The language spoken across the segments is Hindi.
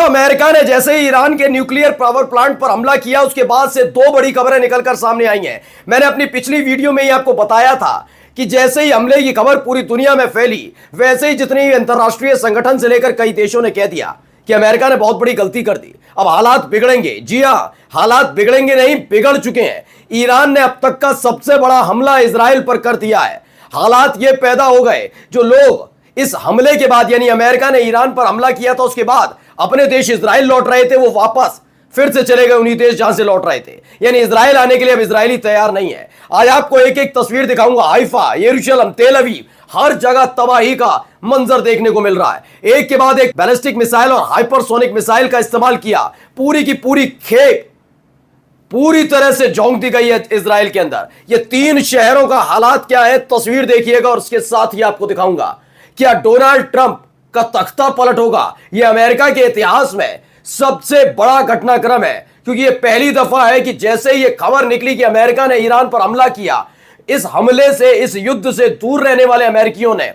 अमेरिका ने जैसे ही ईरान के न्यूक्लियर पावर प्लांट पर हमला किया उसके बाद से दो बड़ी खबरें निकलकर सामने आई हैं। मैंने अपनी पिछली वीडियो में ही आपको बताया था कि जैसे ही हमले की खबर पूरी दुनिया में फैली वैसे ही जितने अंतरराष्ट्रीय संगठन से लेकर कई देशों ने कह दिया कि अमेरिका ने बहुत बड़ी गलती कर दी, अब हालात बिगड़ेंगे। जी हां, हालात बिगड़ेंगे नहीं, बिगड़ चुके हैं। ईरान ने अब तक का सबसे बड़ा हमला इजराइल पर कर दिया है। हालात ये पैदा हो गए, जो लोग इस हमले के बाद यानी अमेरिका ने ईरान पर हमला किया था उसके बाद अपने देश इजराइल लौट रहे थे, वो वापस फिर से चले गए उन्हीं देश जहां से लौट रहे थे। यानी इजराइल आने के लिए अब इजरायली तैयार नहीं है। आज आपको एक एक तस्वीर दिखाऊंगा। हाइफा, यरूशलेम, तेल अवीव, हर जगह तबाही का मंजर देखने को मिल रहा है। एक के बाद एक बैलिस्टिक मिसाइल और हाइपरसोनिक मिसाइल का इस्तेमाल किया। पूरी की पूरी खेप पूरी तरह से झोंक दी गई है इजराइल के अंदर। ये तीन शहरों का हालात क्या है तस्वीर देखिएगा और उसके साथ ही आपको दिखाऊंगा क्या डोनाल्ड ट्रंप का तख्ता पलट होगा। यह अमेरिका के इतिहास में सबसे बड़ा घटनाक्रम है, क्योंकि यह पहली दफा है कि जैसे ही यह खबर निकली कि अमेरिका ने ईरान पर हमला किया, इस हमले से, इस युद्ध से दूर रहने वाले अमेरिकियों ने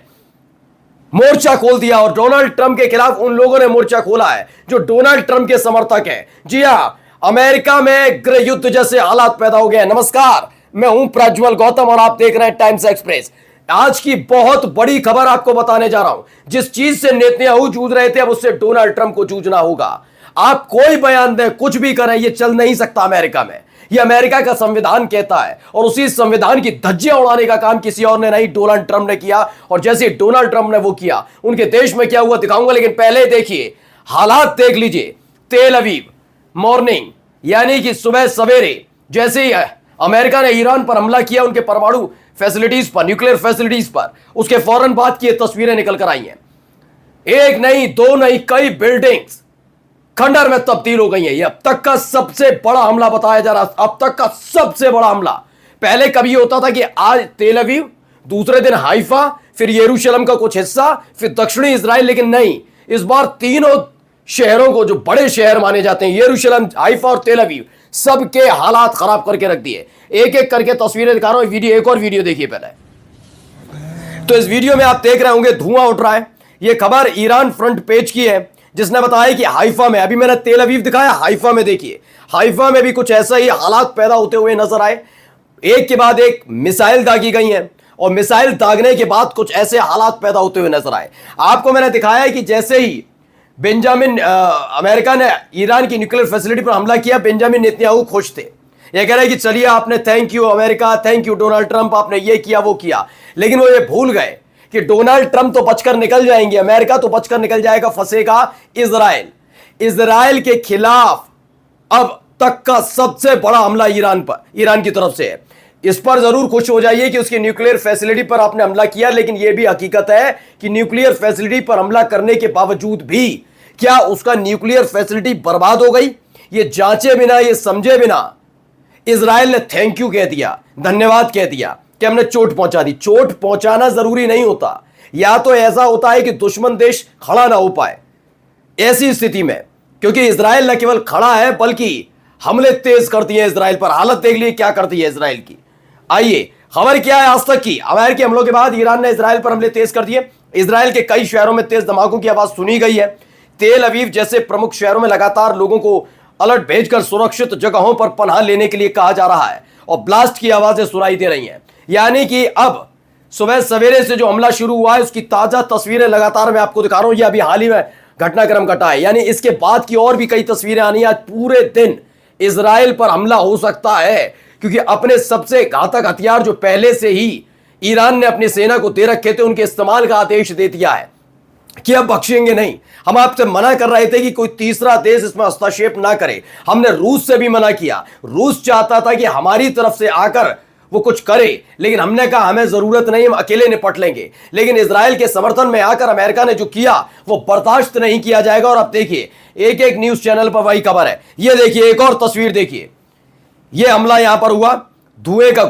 मोर्चा खोल दिया और डोनाल्ड ट्रंप के खिलाफ उन लोगों ने मोर्चा खोला है जो डोनाल्ड ट्रंप के समर्थक हैं। जी हां, अमेरिका में गृह युद्ध जैसे हालात पैदा हो गए। नमस्कार, मैं हूं प्रज्वल गौतम और आप देख रहे हैं टाइम्स एक्सप्रेस। आज की बहुत बड़ी खबर आपको बताने जा रहा हूं। जिस चीज से नेतन्याहू जूझ रहे थे, अब उससे डोनाल्ड ट्रंप को जूझना होगा। आप कोई बयान दें, कुछ भी करें, यह चल नहीं सकता अमेरिका में। यह अमेरिका का संविधान कहता है और उसी संविधान की धज्जियां उड़ाने का काम किसी और ने नहीं, डोनाल्ड ट्रंप ने किया। और जैसे डोनाल्ड ट्रंप ने वो किया, उनके देश में क्या हुआ दिखाऊंगा। लेकिन पहले देखिए हालात, देख लीजिए। तेल अवीव मॉर्निंग यानी कि सुबह सवेरे जैसे ही अमेरिका ने ईरान पर हमला किया, उनके परमाणु फैसिलिटीज पर, न्यूक्लियर फैसिलिटीज पर, उसके फौरन बाद की तस्वीरें निकल कर आई हैं। एक नहीं, दो नहीं, कई बिल्डिंग्स खंडर में तब्दील हो गई हैं। यह अब तक का सबसे बड़ा हमला बताया जा रहा है, अब तक का सबसे बड़ा हमला। पहले कभी होता था कि आज तेल अवीव, दूसरे दिन हाइफा, फिर यरूशलेम का कुछ हिस्सा, फिर दक्षिणी इजराइल। लेकिन नहीं, इस बार तीनों शहरों को, जो बड़े शहर माने जाते हैं, यरूशलेम, हाइफा और तेल अवीव, सबके हालात खराब करके रख दिए। एक एक करके तस्वीरें दिखा रहा हूं। वीडियो, एक और वीडियो देखिए पहले। तो इस वीडियो में आप देख रहे होंगे धुआं उठ रहा है। यह खबर ईरान फ्रंट पेज की है, जिसने बताया कि हाइफा में, अभी मैंने तेल अवीव दिखाया, हाइफा में देखिए, हाइफा में भी कुछ ऐसा ही हालात पैदा होते हुए नजर आए। एक के बाद एक मिसाइल दागी गई है और मिसाइल दागने के बाद कुछ ऐसे हालात पैदा होते हुए नजर आए। आपको मैंने दिखाया कि जैसे ही अमेरिका ने ईरान की न्यूक्लियर फैसिलिटी पर हमला किया, बेंजामिन नेतन्याहू खुश थे। यह कह रहे कि चलिए आपने, thank you America, thank you Donald Trump, आपने ये किया वो किया। लेकिन वो ये भूल गए कि डोनाल्ड ट्रंप तो बचकर निकल जाएंगे, अमेरिका तो बचकर निकल जाएगा, फंसेगा इजराइल। इजराइल के खिलाफ अब तक का सबसे बड़ा हमला ईरान की तरफ से है। इस पर जरूर खुश हो जाइए कि उसकी न्यूक्लियर फैसिलिटी पर आपने हमला किया, लेकिन यह भी हकीकत है कि न्यूक्लियर फैसिलिटी पर हमला करने के बावजूद भी क्या उसका न्यूक्लियर फैसिलिटी बर्बाद हो गई? ये जांचे बिना, ये समझे बिना इजराइल ने थैंक यू कह दिया, धन्यवाद कह दिया कि हमने चोट पहुंचा दी। चोट पहुंचाना जरूरी नहीं होता, या तो ऐसा होता है कि दुश्मन देश खड़ा ना हो पाए ऐसी स्थिति में, क्योंकि इजराइल न केवल खड़ा है बल्कि हमले तेज करती है इजराइल पर। हालत देख लिए क्या करती है इजराइल की। आइए, खबर क्या है आज तक की। अमेरिकी हमलों के बाद ईरान ने इजराइल पर हमले तेज कर दिए। इजराइल के कई शहरों में तेज धमाकों की आवाज सुनी गई है। तेल अवीव जैसे प्रमुख शहरों में लगातार लोगों को अलर्ट भेजकर सुरक्षित जगहों पर पनाह लेने के लिए कहा जा रहा है और ब्लास्ट की आवाजें सुनाई दे रही हैं। यानी कि अब सुबह सवेरे से जो हमला शुरू हुआ है उसकी ताजा तस्वीरें लगातार मैं आपको दिखा रहा हूं। यह अभी हाल ही में घटनाक्रम घटा है, यानी इसके बाद की और भी कई तस्वीरें आनी है। आज पूरे दिन इजराइल पर हमला हो सकता है, क्योंकि अपने सबसे घातक हथियार जो पहले से ही ईरान ने अपनी सेना को दे रखे थे, उनके इस्तेमाल का आदेश दे दिया है कि अब बख्शेंगे नहीं। हम आपसे मना कर रहे थे कि कोई तीसरा देश इसमें हस्तक्षेप ना करे। हमने रूस से भी मना किया। रूस चाहता था कि हमारी तरफ से आकर वो कुछ करे, लेकिन हमने कहा हमें जरूरत नहीं, हम अकेले निपट लेंगे। लेकिन इजराइल के समर्थन में आकर अमेरिका ने जो किया वो बर्दाश्त नहीं किया जाएगा। और अब देखिए, एक एक न्यूज चैनल पर वही खबर है। ये देखिए, एक और तस्वीर देखिए। यह हमला यहां पर हुआ, धुएं का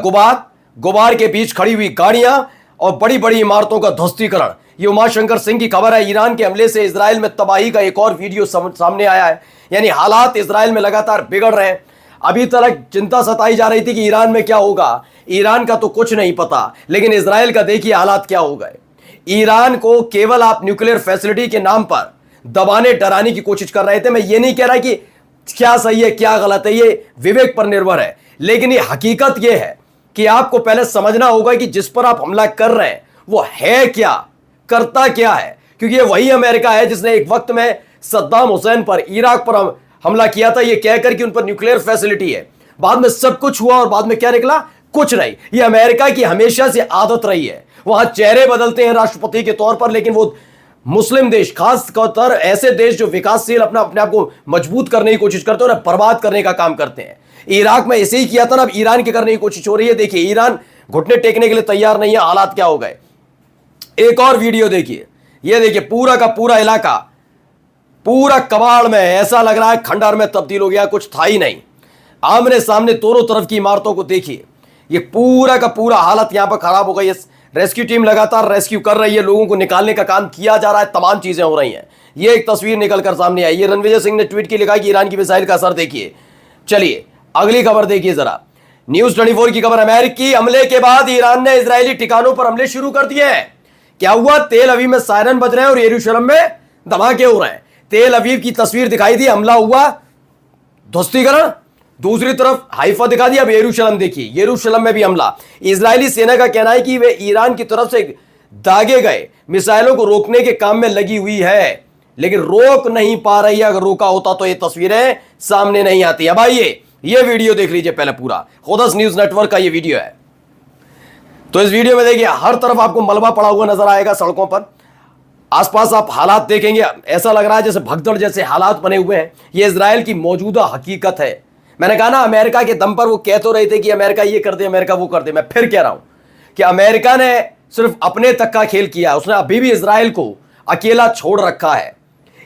गुबार के बीच खड़ी हुई गाड़ियां और बड़ी बड़ी इमारतों का ध्वस्तीकरण। ये उमाशंकर सिंह की खबर है। ईरान के हमले से इजराइल में तबाही का एक और वीडियो सामने आया है। यानी हालात इजराइल में लगातार बिगड़ रहे हैं। अभी तक चिंता सताई जा रही थी कि ईरान में क्या होगा, ईरान का तो कुछ नहीं पता, लेकिन इजराइल का देखिए हालात क्या हो गए। ईरान को केवल आप न्यूक्लियर फैसिलिटी के नाम पर दबाने डराने की कोशिश कर रहे थे। मैं ये नहीं कह रहा कि क्या सही है क्या गलत है, ये विवेक पर निर्भर है, लेकिन ये हकीकत ये है कि आपको पहले समझना होगा कि जिस पर आप हमला कर रहे हैं वो है क्या, करता क्या है। क्योंकि ये वही अमेरिका है जिसने एक वक्त में सद्दाम हुसैन पर, इराक पर हमला किया था ये कहकर कि उन पर न्यूक्लियर फैसिलिटी है। बाद में सब कुछ हुआ और बाद में क्या निकला, कुछ नहीं। ये अमेरिका की हमेशा से आदत रही है। वहां चेहरे बदलते हैं राष्ट्रपति के तौर पर, लेकिन वो मुस्लिम देश, खासकर ऐसे देश जो विकासशील अपने आप को मजबूत करने की कोशिश करते हैं, उन्हें बर्बाद करने का काम करते हैं। इराक में ऐसे ही किया था ना, अब ईरान के करने की कोशिश हो रही है। देखिए ईरान घुटने टेकने के लिए तैयार नहीं है, हालात क्या हो गए। एक और वीडियो देखिए, ये देखिए पूरा का पूरा इलाका पूरा कबाड़ में, ऐसा लग रहा है खंडहर में तब्दील हो गया, कुछ था ही नहीं। आमने सामने दोनों तरफ की इमारतों को देखिए, ये पूरा का पूरा हालत यहां पर खराब हो गई है। रेस्क्यू टीम लगातार रेस्क्यू कर रही है, लोगों को निकालने का काम किया जा रहा है, तमाम चीजें हो रही हैं। ये एक तस्वीर निकलकर सामने आई, ये रणविजय सिंह ने ट्वीट की, लिखा कि ईरान की मिसाइल का असर देखिए। चलिए अगली खबर देखिए जरा, न्यूज 24 की खबर, अमेरिकी हमले के बाद ईरान ने इजरायली ठिकानों पर हमले शुरू कर दिए हैं। क्या हुआ, तेल अवीव में सायरन बज रहे हैं और यरूशलेम में धमाके हो रहे हैं। तेल अवीव की तस्वीर दिखाई दी, हमला हुआ, ध्वस्तीकरण। दूसरी तरफ हाइफा दिखा दिया, अब यरूशलेम देखिए, यरूशलेम में भी हमला। इजरायली सेना का कहना है कि वे ईरान की तरफ से दागे गए मिसाइलों को रोकने के काम में लगी हुई है, लेकिन रोक नहीं पा रही है। अगर रोका होता तो ये तस्वीरें सामने नहीं आती। अब आइए ये वीडियो देख लीजिए पहले पूरा, खुदस न्यूज नेटवर्क का ये वीडियो है। तो इस वीडियो में देखिए हर तरफ आपको मलबा पड़ा हुआ नजर आएगा, सड़कों पर आसपास आप हालात देखेंगे, ऐसा लग रहा है जैसे भगदड़ जैसे हालात बने हुए हैं। ये इजराइल की मौजूदा हकीकत है। मैंने कहा ना, अमेरिका के दम पर वो कह तो रहे थे कि अमेरिका ये कर दे, अमेरिका वो कर दे। मैं फिर कह रहा हूं कि अमेरिका ने सिर्फ अपने तक का खेल किया, उसने अभी भी इजराइल को अकेला छोड़ रखा है।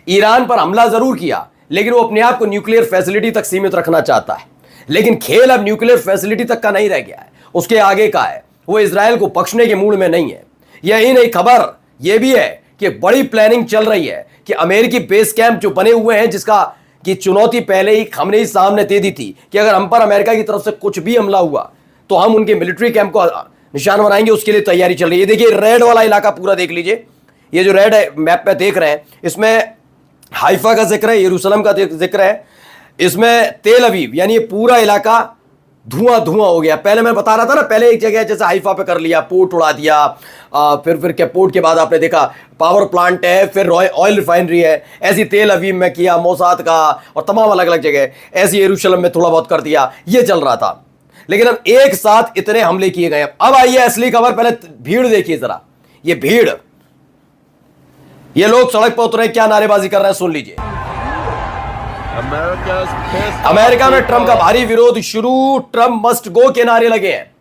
ईरान पर हमला जरूर किया, लेकिन वो अपने आप को न्यूक्लियर फैसिलिटी तक सीमित रखना चाहता है। लेकिन खेल अब न्यूक्लियर फैसिलिटी तक का नहीं रह गया है, उसके आगे का है। वो इजराइल को बख्शने के मूड में नहीं है। यही नहीं, खबर यह भी है कि बड़ी प्लानिंग चल रही है कि अमेरिकी बेस कैंप जो बने हुए हैं, जिसका की चुनौती पहले ही खमने ही सामने दे दी थी कि अगर हम पर अमेरिका की तरफ से कुछ भी हमला हुआ तो हम उनके मिलिट्री कैंप को निशान बनाएंगे, उसके लिए तैयारी चल रही है। देखिए रेड वाला इलाका पूरा देख लीजिए, ये जो रेड है मैप पे देख रहे हैं, इसमें हाइफा का जिक्र है, यरूशलेम का जिक्र है, इसमें तेल अवीव, यानी ये पूरा इलाका धुआं धुआं हो गया। पहले मैं बता रहा था ना, पहले एक जगह जैसे हाइफा पे कर लिया, पोर्ट उड़ा दिया, फिर क्या पोर्ट के बाद आपने देखा पावर प्लांट है, फिर ऑयल रिफाइनरी है, ऐसी तेल अवीव में किया, मोसाद का और तमाम अलग अलग जगह, ऐसी यरूशलेम में थोड़ा बहुत कर दिया, ये चल रहा था। लेकिन अब एक साथ इतने हमले किए गए। अब आइए असली खबर, पहले भीड़ देखिए जरा, ये भीड़, ये लोग सड़क पर उतरे, क्या नारेबाजी कर रहे हैं सुन लीजिए। अमेरिका में ट्रंप का भारी विरोध शुरू, ट्रंप मस्ट गो के नारे लगे हैं।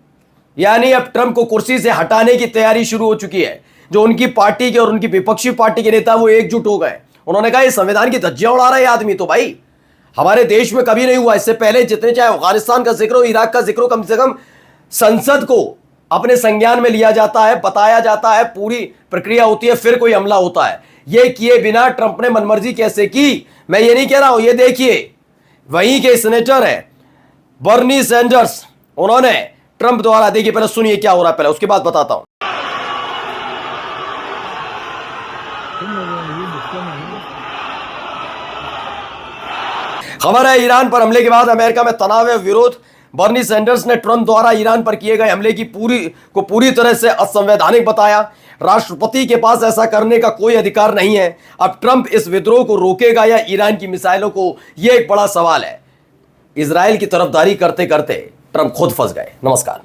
यानी अब ट्रंप को कुर्सी से हटाने की तैयारी शुरू हो चुकी है। जो उनकी पार्टी के और उनकी विपक्षी पार्टी के नेता वो एकजुट हो गए। उन्होंने कहा ये संविधान की धज्जियां उड़ा रहा है आदमी, तो भाई हमारे देश में कभी नहीं हुआ। इससे पहले जितने चाहे अफगानिस्तान का जिक्र हो, इराक का जिक्र हो, कम से कम संसद को अपने संज्ञान में लिया जाता है, बताया जाता है, पूरी प्रक्रिया होती है, फिर कोई हमला होता है। ये किए बिना ट्रंप ने मनमर्जी कैसे की, मैं ये नहीं कह रहा हूं। ये देखिए वहीं के सेनेटर है बर्नी सैंडर्स, उन्होंने ट्रंप द्वारा, देखिए पहले सुनिए क्या हो रहा है, पहले उसके बाद बताता हूं। खबर है ईरान पर हमले के बाद अमेरिका में तनाव है, विरोध। बर्नी सैंडर्स ने ट्रंप द्वारा ईरान पर किए गए हमले की पूरी तरह से असंवैधानिक बताया। राष्ट्रपति के पास ऐसा करने का कोई अधिकार नहीं है। अब ट्रंप इस विद्रोह को रोकेगा या ईरान की मिसाइलों को, यह एक बड़ा सवाल है। इजराइल की तरफदारी करते करते ट्रंप खुद फंस गए। नमस्कार।